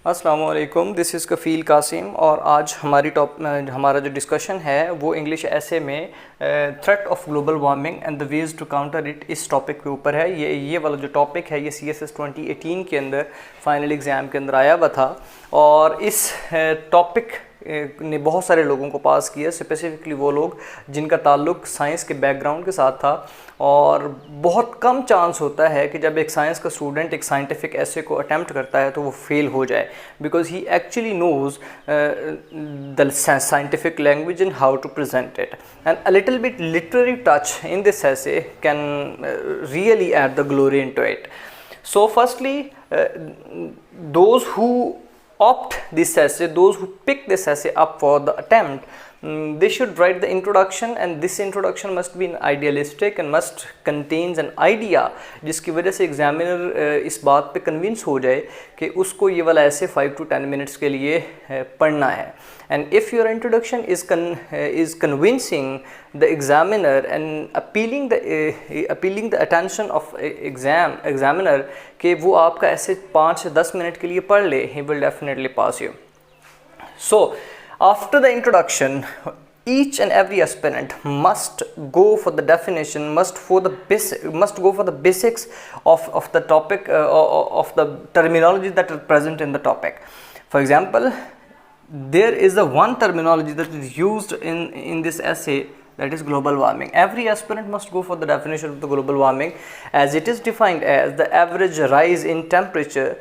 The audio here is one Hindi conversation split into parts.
अस्सलाम वालेकुम, दिस इज़ कफ़ील कासिम। और आज हमारा जो डिस्कशन है वो इंग्लिश ऐसे में threat of global warming and the ways to counter it इस टॉपिक के ऊपर है। ये वाला जो टॉपिक है ये CSS 2018 के अंदर फाइनल एग्ज़ाम के अंदर आया हुआ था और इस टॉपिक ने बहुत सारे लोगों को पास किया, स्पेसिफिकली वो लोग जिनका ताल्लुक साइंस के बैकग्राउंड के साथ था। और बहुत कम चांस होता है कि जब एक साइंस का स्टूडेंट एक साइंटिफिक ऐसे को अटैम्प्ट करता है तो वो फेल हो जाए, because he actually knows the scientific language and how to present it, and a little bit literary touch in this essay can really add the glory into it. So firstly, those who opt this essay, those who pick this essay up for the attempt, they should write the introduction, and this introduction must be idealistic and must contains an idea जिसकी वजह से एग्जामिनर इस बात पे कन्विंस हो जाए कि उसको ये वाला ऐसे 5 to 10 मिनट्स के लिए पढ़ना है. And if your introduction is convincing the examiner and appealing the attention of examiner कि वो आपका ऐसे 5 से 10 मिनट के लिए पढ़ ले, he will definitely pass you. So after the introduction, each and every aspirant must go for the definition, must go for the basics of the topic, of the terminology that are present in the topic. For example, there is the one terminology that is used in this essay, that is global warming. Every aspirant must go for the definition of the global warming, as it is defined as the average rise in temperature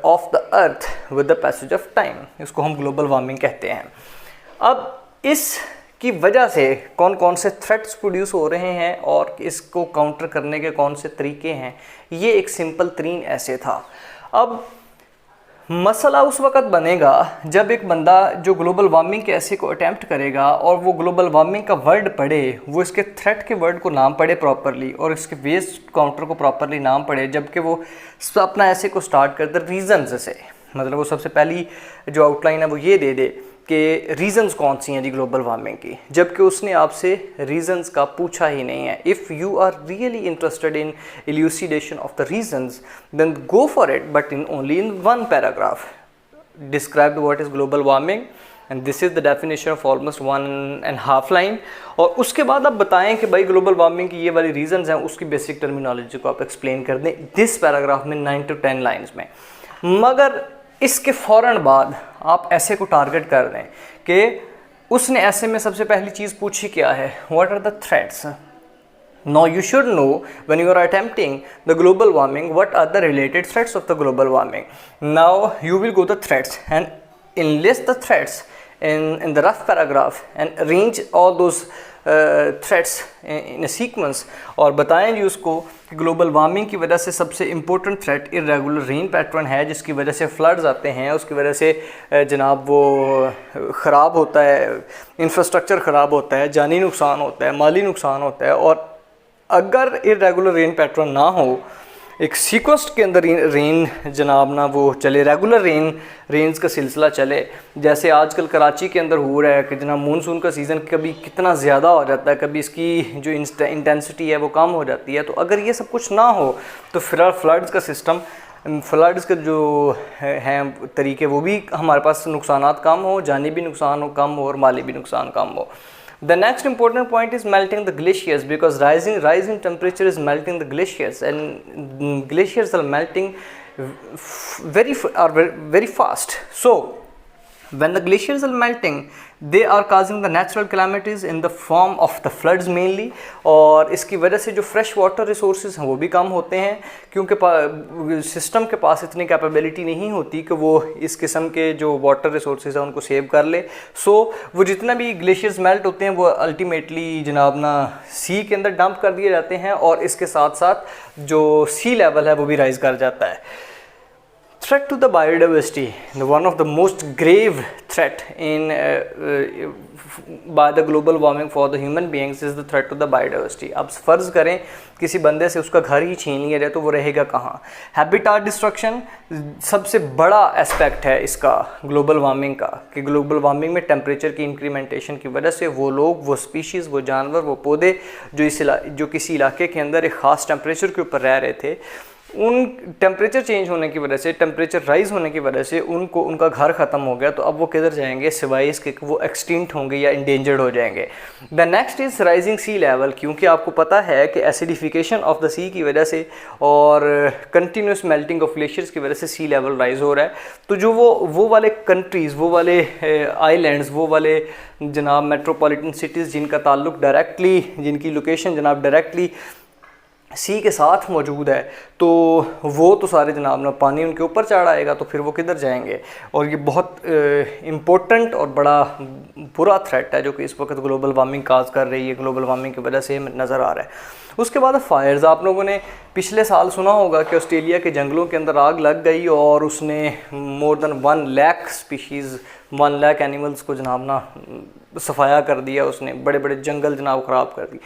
of the earth with the passage of time. इसको हम global warming कहते हैं. अब इसकी वजह से कौन कौन से थ्रेट्स प्रोड्यूस हो रहे हैं और इसको काउंटर करने के कौन से तरीके हैं, ये एक सिंपल तरीन ऐसे था. अब मसला उस वक़्त बनेगा जब एक बंदा जो ग्लोबल वार्मिंग के ऐसे को अटैम्प्ट करेगा और वो ग्लोबल वार्मिंग का वर्ड पढ़े, वो इसके थ्रेट के वर्ड को नाम पढ़े प्रॉपरली और इसके वेस्ट काउंटर को प्रॉपरली नाम पढ़े, जबकि वो अपना ऐसे को स्टार्ट कर दे रीज़न्स से. मतलब वो सबसे पहली जो आउटलाइन है वो ये दे दे कि रीज़न्स कौन सी हैं जी ग्लोबल वार्मिंग की, जबकि उसने आपसे रीज़न्स का पूछा ही नहीं है. If you are really interested in elucidation of the reasons, then go for it, but only in one paragraph. Describe what is global warming, and this is the definition of almost 1.5 line. और उसके बाद आप बताएं कि भाई ग्लोबल वार्मिंग की ये वाली रीजंस हैं, उसकी बेसिक टर्मिनोलॉजी को आप एक्सप्लेन कर दें दिस पैराग्राफ में 9 to 10 लाइन्स में. मगर इसके फ़ौरन बाद आप ऐसे को टारगेट कर दें कि उसने ऐसे में सबसे पहली चीज़ पूछी क्या है, what are the threats. Now you should know when you are attempting the global warming what are the related threats of the global warming. Now you will go the threats and enlist the threats in the rough paragraph and arrange all those threats in a sequence और बताएं जी उसको कि ग्लोबल वार्मिंग की वजह से सबसे important threat irregular rain pattern है, जिसकी वजह से फ्लड्स आते हैं, उसकी वजह से जनाब वो ख़राब होता है, इंफ्रास्ट्रक्चर ख़राब होता है, जानी नुकसान होता है, माली नुकसान होता है. और अगर इरेगुलर रेन पैटर्न ना हो, एक सीक्वेंस के अंदर रेन जनाब ना वो चले, रेगुलर रेंज का सिलसिला चले, जैसे आजकल कराची के अंदर हो रहा है कि जनाब मानसून का सीज़न कभी कितना ज़्यादा हो जाता है, कभी इसकी जो इंटेंसिटी है वो कम हो जाती है. तो अगर ये सब कुछ ना हो तो फिर फ्लड्स का सिस्टम, फ्लड्स के जो हैं तरीके वो भी हमारे पास नुकसानात कम हो, जानी भी नुकसान हो कम हो और माली भी नुकसान कम हो. The next important point is melting the glaciers, because rising temperature is melting the glaciers, and glaciers are melting very fast. So when the glaciers are melting, they are causing the natural calamities in the form of the floods mainly. और इसकी वजह से जो फ्रेश वाटर रिसोर्सेज हैं वो भी कम होते हैं, क्योंकि सिस्टम के पास इतनी कैपेबिलिटी नहीं होती कि वो इस किस्म के जो वाटर रिसोर्सेज हैं उनको सेव कर ले. सो वो जितना भी ग्लेशियर्स मेल्ट होते हैं वो अल्टीमेटली जनाब ना सी के अंदर डंप कर दिए जाते हैं, और इसके साथ साथ जो सी लेवल है वो भी राइज़ कर जाता है. Threat to the biodiversity, one of the most grave threat by the global warming for the human beings is the threat to the biodiversity. अब फ़र्ज़ करें किसी बंदे से उसका घर ही छीन लिया जाए तो वो रहेगा कहाँ. हैबिटाट डिस्ट्रक्शन सबसे बड़ा एस्पेक्ट है इसका ग्लोबल वार्मिंग का, कि ग्लोबल वार्मिंग में टेम्परेचर की इंक्रीमेंटेशन की वजह से वो लोग, वो स्पीशीज़, वो जानवर, वो पौधे जो किसी इलाके के अंदर एक ख़ास टेम्परेचर के ऊपर रह रहे थे, उन टेम्परेचर चेंज होने की वजह से, टेम्परेचर राइज होने की वजह से उनको उनका घर ख़त्म हो गया, तो अब वो किधर जाएंगे, सिवाय इसके वो एक्सटिंक्ट होंगे या इंडेंजर्ड हो जाएंगे। The next is rising sea level, क्योंकि आपको पता है कि एसिडिफिकेशन ऑफ द सी की वजह से और कंटिन्यूस मेल्टिंग ऑफ ग्लेशियर्स की वजह से सी लेवल राइज हो रहा है। तो जो वो वाले कंट्रीज़, वो वाले आइलैंड्स, वो वाले जनाब मेट्रोपॉलिटन सिटीज़ जिनका ताल्लुक डायरेक्टली, जिनकी लोकेशन जनाब डायरेक्टली सी के साथ मौजूद है, तो वो तो सारे जनाब ना पानी उनके ऊपर चढ़ आएगा, तो फिर वो किधर जाएंगे। और ये बहुत इम्पोर्टेंट और बड़ा बुरा थ्रेट है जो कि इस वक्त ग्लोबल वार्मिंग काज कर रही है, ग्लोबल वार्मिंग की वजह से नज़र आ रहा है। उसके बाद फायर्स, आप लोगों ने पिछले साल सुना होगा कि ऑस्ट्रेलिया के जंगलों के अंदर आग लग गई और उसने more than 1 lakh species, 1 lakh animals को जनाब ना सफाया कर दिया उसने, बड़े बड़े जंगल जनाब ख़राब कर दिए।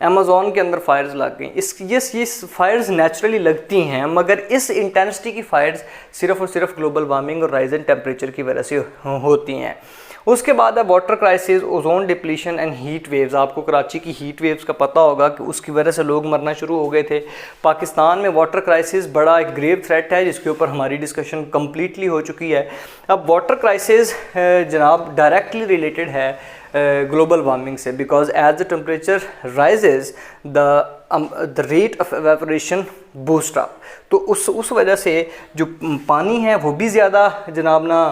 अमेज़ॉन के अंदर फायर्स लग गई। ये फायर्स नेचुरली लगती हैं, मगर इस इंटेंसिटी की फायर्स सिर्फ और सिर्फ ग्लोबल वार्मिंग और राइज इन टेम्परेचर की वजह से होती हैं। उसके बाद है water crisis, ozone depletion and heat waves. आपको कराची की हीट वेव्स का पता होगा कि उसकी वजह से लोग मरना शुरू हो गए थे। पाकिस्तान में वाटर क्राइसिस बड़ा एक ग्रेव थ्रेट है जिसके ऊपर हमारी डिस्कशन कम्प्लीटली हो चुकी है। अब वाटर क्राइसिस जनाब डायरेक्टली रिलेटेड है ग्लोबल वार्मिंग से, because as the temperature rises the rate of evaporation boost up. तो उस वजह से जो पानी है वो भी ज़्यादा जनाब ना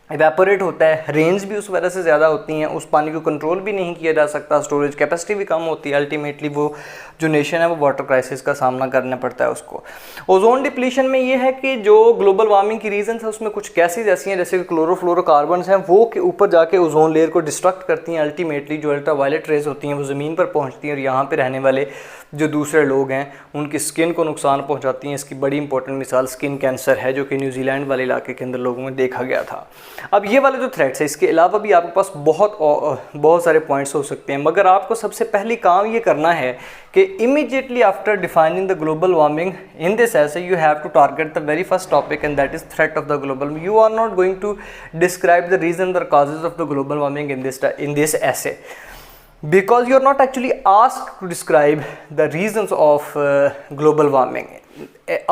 इवेपोरेट होता है, रेंज भी उस वजह से ज़्यादा होती हैं, उस पानी को कंट्रोल भी नहीं किया जा सकता, स्टोरेज कैपेसिटी भी कम होती है। अल्टीमेटली वो जो नेशन है वो वाटर क्राइसिस का सामना करना पड़ता है उसको। ओजोन डिप्लीशन में ये है कि जो ग्लोबल वार्मिंग की रीज़न है उसमें कुछ गैसेज ऐसी हैं जैसे कि क्लोरोफ्लोरोकार्बन्स हैं, वो के ऊपर जाके ओजोन लेयर को डिस्ट्रक्ट करती हैं। अल्टीमेटली जो अल्ट्रा वायलेट रेज होती हैं वो ज़मीन पर पहुँचती हैं और यहाँ पर रहने वाले जो दूसरे लोग हैं उनकी स्किन को नुकसान पहुँचाती हैं। इसकी बड़ी इंपॉर्टेंट मिसाल स्किन कैंसर है जो कि न्यूजीलैंड वाले इलाके के अंदर लोगों में देखा गया था। अब ये वाले जो थ्रेट्स है, इसके अलावा भी आपके पास बहुत सारे पॉइंट्स हो सकते हैं, मगर आपको सबसे पहली काम ये करना है कि immediately after defining the global warming in this essay you have to target the very first topic and that is threat of the global. You are not going to describe the reason the causes of the global warming in this essay, because you are not actually asked to describe the reasons of global warming.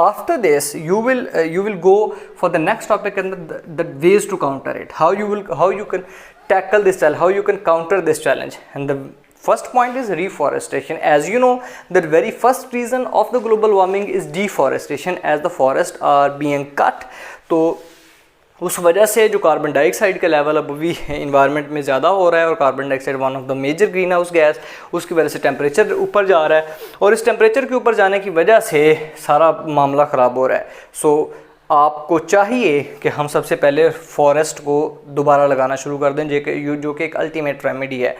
After this you will go for the next topic and the ways to counter it, how you can tackle this challenge, how you can counter this challenge. And the first point is reforestation. As you know, the very first reason of the global warming is deforestation, as the forests are being cut. तो उस वजह से जो कार्बन डाइऑक्साइड का लेवल अब भी इन्वायरमेंट में ज़्यादा हो रहा है और carbon dioxide one of the major greenhouse gas, उसकी वजह से टेम्परेचर ऊपर जा रहा है और इस टेम्परेचर के ऊपर जाने की वजह से सारा मामला ख़राब हो रहा है। सो आपको चाहिए कि हम सबसे पहले फॉरेस्ट को दोबारा लगाना शुरू कर दें जो कि एक अल्टीमेट रेमेडी है।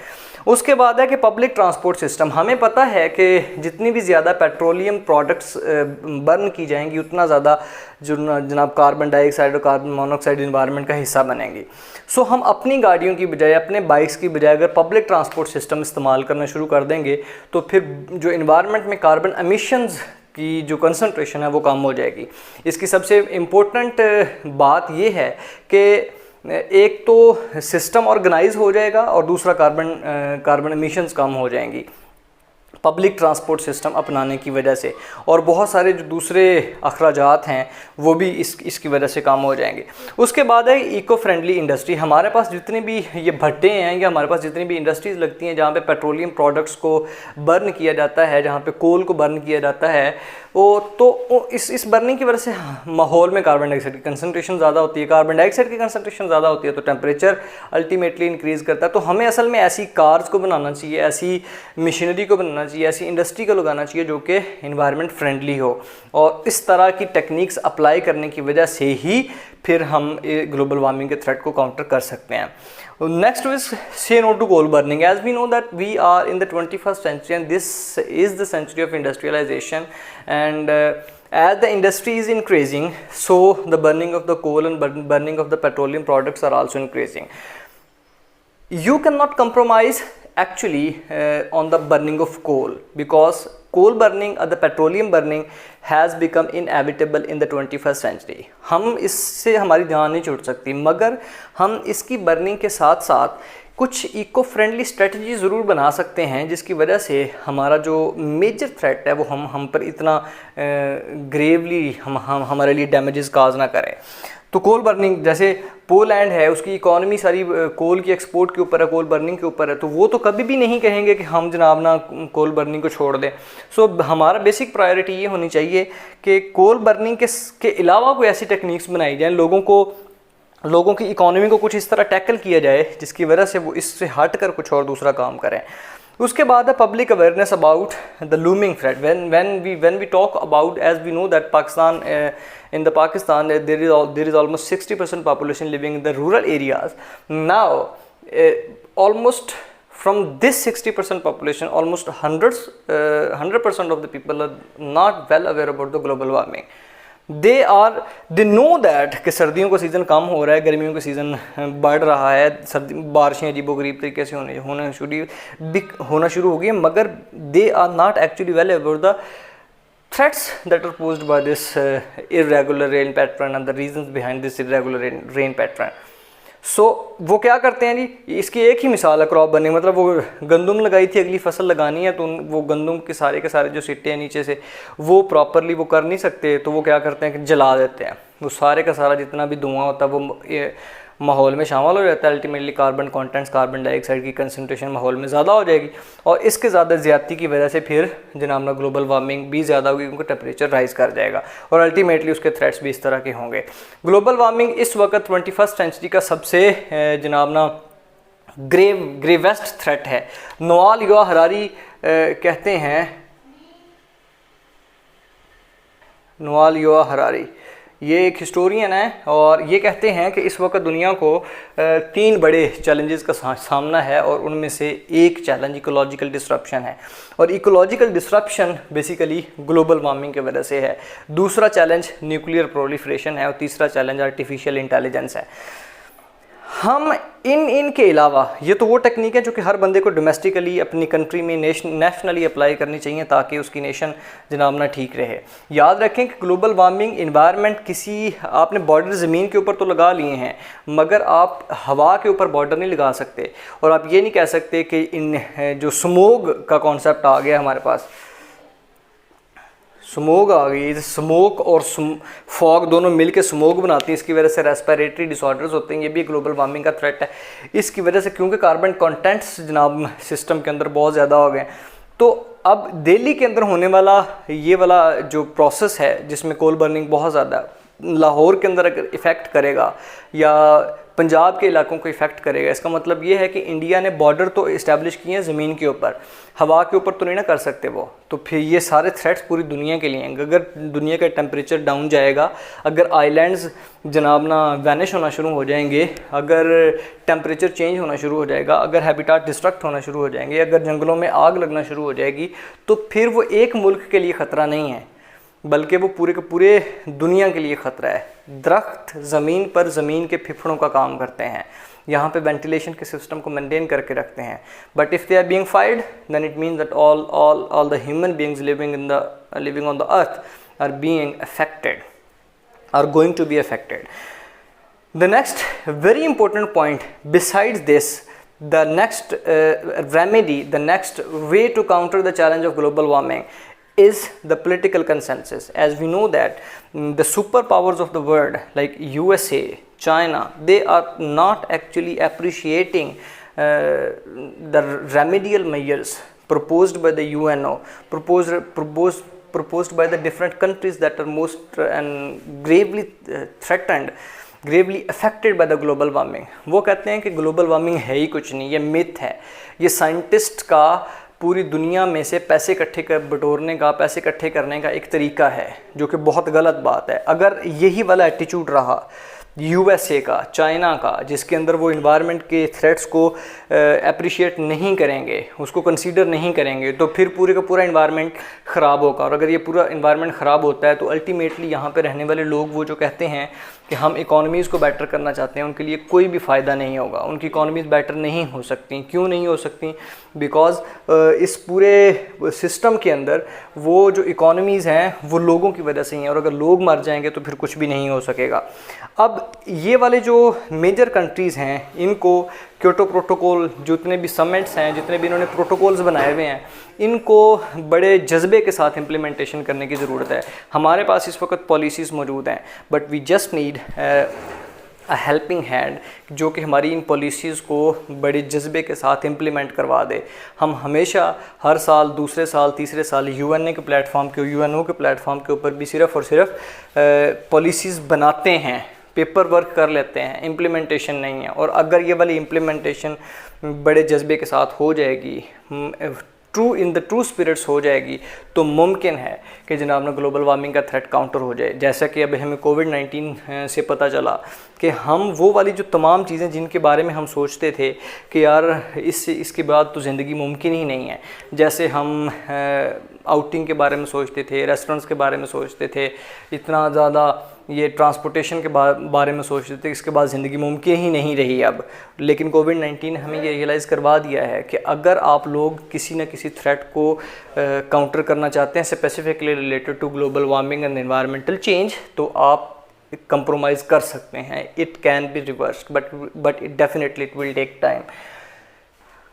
उसके बाद है कि पब्लिक ट्रांसपोर्ट सिस्टम। हमें पता है कि जितनी भी ज़्यादा पेट्रोलियम प्रोडक्ट्स बर्न की जाएंगी उतना ज़्यादा जो जनाब कार्बन डाइऑक्साइड और कार्बन मोनोऑक्साइड इन्वायरमेंट का हिस्सा बनेंगी। सो हम अपनी गाड़ियों की बजाय, अपने बाइक्स की बजाय अगर पब्लिक ट्रांसपोर्ट सिस्टम इस्तेमाल करना शुरू कर देंगे तो फिर जो इन्वायरमेंट में कार्बन एमिशंस की जो कंसंट्रेशन है वो कम हो जाएगी। इसकी सबसे इम्पोर्टेंट बात ये है कि एक तो सिस्टम ऑर्गेनाइज हो जाएगा और दूसरा कार्बन एमिशंस कम हो जाएंगी पब्लिक ट्रांसपोर्ट सिस्टम अपनाने की वजह से, और बहुत सारे जो दूसरे अखराजात हैं वो भी इसकी वजह से कम हो जाएंगे। उसके बाद है इको फ्रेंडली इंडस्ट्री। हमारे पास जितने भी ये भट्टे हैं या हमारे पास जितनी भी इंडस्ट्रीज़ लगती हैं जहाँ पे पेट्रोलियम प्रोडक्ट्स को बर्न किया जाता है, जहाँ पे कोल को बर्न किया जाता है, इस बर्निंग की वजह से माहौल में कार्बन डाइऑक्साइड की कंसंट्रेशन ज़्यादा होती है। कार्बन डाइऑक्साइड की कंसंट्रेशन ज़्यादा होती है तो टेम्परेचर अल्टीमेटली इंक्रीज़ करता है। तो हमें असल में ऐसी कार्स को बनाना चाहिए, ऐसी मशीनरी को बनाना चाहिए, ऐसी इंडस्ट्री को लगाना चाहिए जो कि इन्वायरमेंट फ्रेंडली हो, और इस तरह की टेक्निक्स अप्लाई करने की वजह से ही फिर हम ग्लोबल वार्मिंग के थ्रेट को काउंटर कर सकते हैं। Next is say no to coal burning. As we know that we are in the 21st century and this is the century of industrialization, and as the industry is increasing, so the burning of the coal and burning of the petroleum products are also increasing. You cannot compromise actually on the burning of coal, because coal burning or the petroleum burning has become inevitable in the 21st century. हम इससे हमारी जान नहीं छूट सकती, मगर हम इसकी बर्निंग के साथ साथ कुछ इको फ्रेंडली स्ट्रेटजी ज़रूर बना सकते हैं जिसकी वजह से हमारा जो मेजर थ्रेट है वो हम पर इतना ग्रेवली हमारे लिए डैमेजेस काज ना करें। तो कोल बर्निंग, जैसे पोलैंड है उसकी इकॉनमी सारी कोल की एक्सपोर्ट के ऊपर है, कोल बर्निंग के ऊपर है, तो वो तो कभी भी नहीं कहेंगे कि हम जनाब ना कोल बर्निंग को छोड़ दें। सो हमारा बेसिक प्रायोरिटी ये होनी चाहिए कि कोल बर्निंग के अलावा कोई ऐसी टेक्निक्स बनाई जाए, लोगों की इकॉनमी को कुछ इस तरह टैकल किया जाए जिसकी वजह से वो इससे हट कर कुछ और दूसरा काम करें। उसके बाद है public awareness about the looming threat. when we talk about, as we know that Pakistan, in the Pakistan there is almost 60% population living in the rural areas. Now almost from this 60% population, almost 100% of the people are not well aware about the global warming. they know that कि सर्दियों का सीज़न कम हो रहा है, गर्मियों का सीज़न बढ़ रहा है, बारिशें अजीबोगरीब तरीके से होना शुरू हो गई है, मगर they are not actually well about the threats that are posed by this irregular rain pattern and the reasons behind this irregular rain pattern. सो वो क्या करते हैं जी, इसकी एक ही मिसाल है क्रॉप बर्निंग। मतलब वो गंदम लगाई थी, अगली फसल लगानी है, तो वो गंदम के सारे जो सिट्टे हैं नीचे से वो प्रॉपरली वो कर नहीं सकते, तो वो क्या करते हैं कि जला देते हैं। वो सारे का सारा जितना भी धुआं होता है वो माहौल में शामिल हो जाता है। अल्टीमेटली कार्बन डाइऑक्साइड की कंसनट्रेशन माहौल में ज़्यादा हो जाएगी और इसके ज़्यादा ज़्यादती की वजह से फिर जनाब ना ग्लोबल वार्मिंग भी ज़्यादा होगी, क्योंकि टेम्परेचर राइज़ कर जाएगा और अल्टीमेटली उसके थ्रेट्स भी इस तरह के होंगे। ग्लोबल वार्मिंग इस वक्त 21st सेंचुरी का सबसे जनाब ना ग्रेवेस्ट थ्रेट है। नोआल युवा हरारी कहते हैं, नोआल युवा हरारी ये एक हिस्टोरियन है और ये कहते हैं कि इस वक्त दुनिया को 3 बड़े चैलेंजेस का सामना है और उनमें से एक चैलेंज इकोलॉजिकल डिस्रप्शन है और ecological disruption basically global warming की वजह से है। दूसरा चैलेंज न्यूक्लियर प्रोलिफरेशन है और तीसरा चैलेंज आर्टिफिशियल इंटेलिजेंस है। हम इनके अलावा, ये तो वो टेक्निक है जो कि हर बंदे को डोमेस्टिकली अपनी कंट्री में नेशनली अप्लाई करनी चाहिए ताकि उसकी नेशन जनाब ना ठीक रहे। याद रखें कि ग्लोबल वार्मिंग इन्वायरमेंट किसी, आपने बॉर्डर ज़मीन के ऊपर तो लगा लिए हैं मगर आप हवा के ऊपर बॉर्डर नहीं लगा सकते। और आप ये नहीं कह सकते कि इन जो स्मोग का कॉन्सेप्ट आ गया हमारे पास, स्मोक आ गई, स्मोक और फॉग दोनों मिलके स्मोक बनाती हैं, इसकी वजह से रेस्पिरेटरी डिसऑर्डर्स होते हैं। ये भी ग्लोबल वार्मिंग का थ्रेट है इसकी वजह से, क्योंकि कार्बन कंटेंट्स जनाब सिस्टम के अंदर बहुत ज़्यादा हो गए। तो अब दिल्ली के अंदर होने वाला ये वाला जो प्रोसेस है जिसमें कोल बर्निंग बहुत ज़्यादा लाहौर के अंदर अगर इफ़ेक्ट करेगा या पंजाब के इलाकों को इफ़ेक्ट करेगा, इसका मतलब ये है कि इंडिया ने बॉर्डर तो इस्टेब्लिश किए हैं ज़मीन के ऊपर, हवा के ऊपर तो नहीं ना कर सकते वो। तो फिर ये सारे थ्रेट्स पूरी दुनिया के लिए हैं। अगर दुनिया का टेम्परेचर डाउन जाएगा, अगर आइलैंड्स जनाब ना वैनिश होना शुरू हो जाएंगे, अगर टेम्परेचर चेंज होना शुरू हो जाएगा, अगर हैबिटाट डिस्ट्रक्ट होना शुरू हो जाएंगे, अगर जंगलों में आग लगना शुरू हो जाएगी, तो फिर वो एक मुल्क के लिए ख़तरा नहीं है बल्कि वो पूरे के पूरे दुनिया के लिए ख़तरा है। दरख्त ज़मीन पर ज़मीन के फिफड़ों का काम करते हैं, यहाँ पे वेंटिलेशन के सिस्टम को मेंटेन करके रखते हैं। But if they are being fired then it means that all the human beings living on the earth are being affected, are going to be affected. The next very important point besides this, the next remedy, the next way to counter the challenge of global warming is the political consensus. As we know that the superpowers of the world like USA, China, they are not actually appreciating the remedial measures proposed by the UNO, proposed by the different countries that are most and gravely threatened, Gravely affected by the global warming. वो कहते हैं कि ग्लोबल वार्मिंग है ही कुछ नहीं, ये मिथ है, ये साइंटिस्ट का पूरी दुनिया में से पैसे इकट्ठे कर बटोरने का, पैसे इकट्ठे करने का एक तरीका है जो कि बहुत गलत बात है। अगर यही वाला एटीट्यूड रहा यूएसए का, चाइना का, जिसके अंदर वो इन्वायरमेंट के थ्रेट्स को अप्रिशिएट नहीं करेंगे, उसको कंसीडर नहीं करेंगे, तो फिर पूरे का पूरा इन्वायरमेंट ख़राब होगा। और अगर ये पूरा इन्वायरमेंट ख़राब होता है तो अल्टीमेटली यहाँ पे रहने वाले लोग वो जो कहते हैं कि हम इकोनॉमीज़ को बेटर करना चाहते हैं, उनके लिए कोई भी फ़ायदा नहीं होगा। उनकी इकोनॉमीज़ बेटर नहीं हो सकती। क्यों नहीं हो सकती? बिकॉज़ इस पूरे सिस्टम के अंदर वो जो इकोनॉमीज़ हैं वो लोगों की वजह से ही हैं, और अगर लोग मर जाएंगे तो फिर कुछ भी नहीं हो सकेगा। अब ये वाले जो मेजर कंट्रीज़ हैं, इनको क्योटो प्रोटोकॉल, जितने भी समिट्स हैं, जितने भी इन्होंने प्रोटोकॉल्स बनाए हुए हैं, इनको बड़े जज्बे के साथ इम्प्लीमेंटेशन करने की ज़रूरत है। हमारे पास इस वक्त पॉलिसीज़ मौजूद हैं, but we just need a helping hand जो कि हमारी इन पॉलिसीज़ को बड़े जज्बे के साथ इम्प्लीमेंट करवा दे। हम हमेशा हर साल, दूसरे साल, तीसरे साल यूएनए के प्लेटफॉर्म के, यूएनओ के प्लेटफॉर्म के ऊपर भी सिर्फ़ और सिर्फ पॉलिसीज़ बनाते हैं, पेपर वर्क कर लेते हैं, इम्प्लीमेंटेशन नहीं है। और अगर ये वाली इम्प्लीमेंटेशन बड़े जज्बे के साथ हो जाएगी, इन द ट्रू स्पिरिट्स हो जाएगी, तो मुमकिन है कि जनाब ना ग्लोबल वार्मिंग का थ्रेट काउंटर हो जाए। जैसा कि अब हमें कोविड-19 से पता चला कि हम वो वाली जो तमाम चीज़ें जिनके बारे में हम सोचते थे कि यार इसके बाद तो ज़िंदगी मुमकिन ही नहीं है, जैसे हम आउटिंग के बारे में सोचते थे, रेस्टोरेंट्स के बारे में सोचते थे, इतना ज़्यादा ये ट्रांसपोर्टेशन के बारे में सोचते थे, इसके बाद ज़िंदगी मुमकिन ही नहीं रही अब। लेकिन कोविड-19 हमें ये रियलाइज़ करवा दिया है कि अगर आप लोग किसी न किसी थ्रेट को काउंटर करना चाहते हैं, specifically related to global warming and environmental change, तो आप कंप्रोमाइज़ कर सकते हैं। It can be reversed, but it definitely it will take time.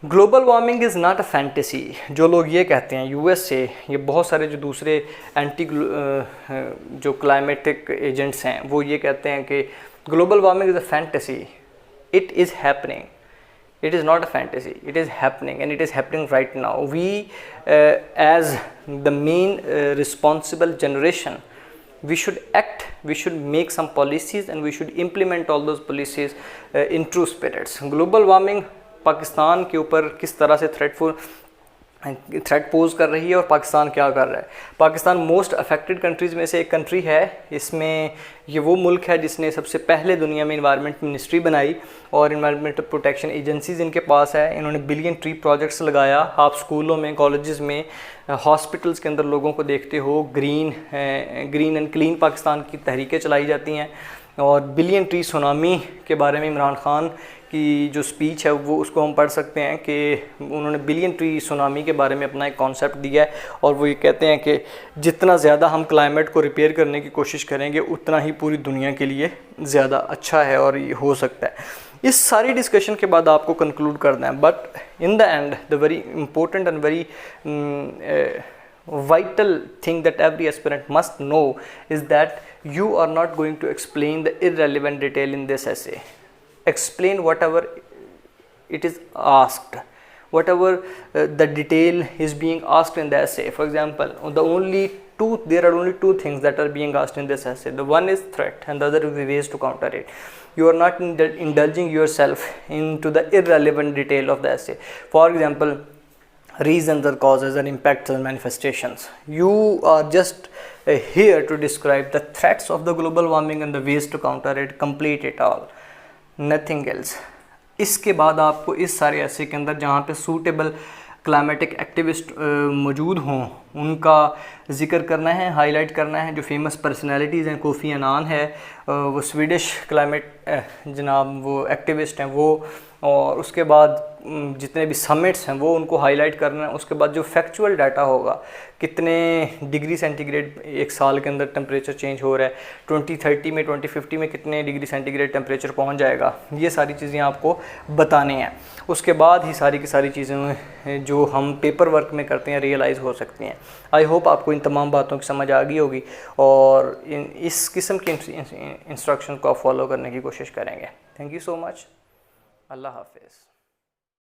Global warming is not a fantasy. जो लोग ये कहते हैं यूएस से, ये बहुत सारे जो दूसरे जो क्लाइमेटिक एजेंट्स हैं, वो ये कहते हैं कि global warming is a fantasy. It is happening, it is not a fantasy, it is happening, and it is happening right now. We as the main responsible generation, we should act, we should make some policies, and we should implement all those policies in true spirits. Global warming Pakistan के ऊपर किस तरह से थ्रेट पोज कर रही है और पाकिस्तान क्या कर रहा है। पाकिस्तान मोस्ट अफेक्टेड कंट्रीज़ में से एक कंट्री है। इसमें ये वो मुल्क है जिसने सबसे पहले दुनिया में इन्वायरमेंट मिनिस्ट्री बनाई और इन्वायरमेंटल प्रोटेक्शन एजेंसीज़ इनके पास है। इन्होंने बिलियन ट्री प्रोजेक्ट्स लगाया। आप स्कूलों में, कॉलेजेस में, हॉस्पिटल्स के अंदर लोगों को देखते हो, ग्रीन एंड क्लीन पाकिस्तान की तहरीकें चलाई जाती हैं। और बिलियन ट्री सुनामी के बारे में इमरान खान की जो स्पीच है वो उसको हम पढ़ सकते हैं कि उन्होंने बिलियन ट्री सुनामी के बारे में अपना एक कॉन्सेप्ट दिया है और वो ये कहते हैं कि जितना ज़्यादा हम क्लाइमेट को रिपेयर करने की कोशिश करेंगे उतना ही पूरी दुनिया के लिए ज़्यादा अच्छा है और ये हो सकता है। इस सारी डिस्कशन के बाद आपको कंक्लूड करना है, but in the end the very important and very vital thing that every aspirant must know is that you are not going to explain the irrelevant detail in this essay. Explain whatever it is asked, whatever the detail is being asked in the essay. For example, there are only two things that are being asked in this essay. The one is threat and the other is ways to counter it. You are not indulging yourself into the irrelevant detail of the essay. For example, reasons or causes and impacts and manifestations. You are just here to describe the threats of the global warming and the ways to counter it. Complete it all, nothing else. इसके बाद आपको इस सारे ऐसे के अंदर जहाँ पे सूटेबल क्लाइमेटिक एक्टिविस्ट मौजूद हों उनका जिक्र करना है, हाईलाइट करना है। जो फेमस पर्सनालिटीज़ हैं, कोफ़ी अनान है, वो स्वीडिश क्लाइमेट जनाब वो एक्टिविस्ट हैं वो, और उसके बाद जितने भी समिट्स हैं वो उनको हाईलाइट करना है। उसके बाद जो फैक्चुअल डाटा होगा, कितने डिग्री सेंटीग्रेड एक साल के अंदर टेम्परेचर चेंज हो रहा है, 2030 में 2050 में कितने डिग्री सेंटीग्रेड टेम्परेचर पहुंच जाएगा, ये सारी चीज़ें आपको बतानी हैं। उसके बाद ही सारी की सारी चीज़ें जो हम पेपर वर्क में करते हैं रियलाइज़ हो सकती हैं। आई होप आपको इन तमाम बातों की समझ आ गई होगी और इस किस्म की इंस्ट्रक्शन को आप फॉलो करने की कोशिश करेंगे। Thank you so much. अल्लाह हाफ़िज़।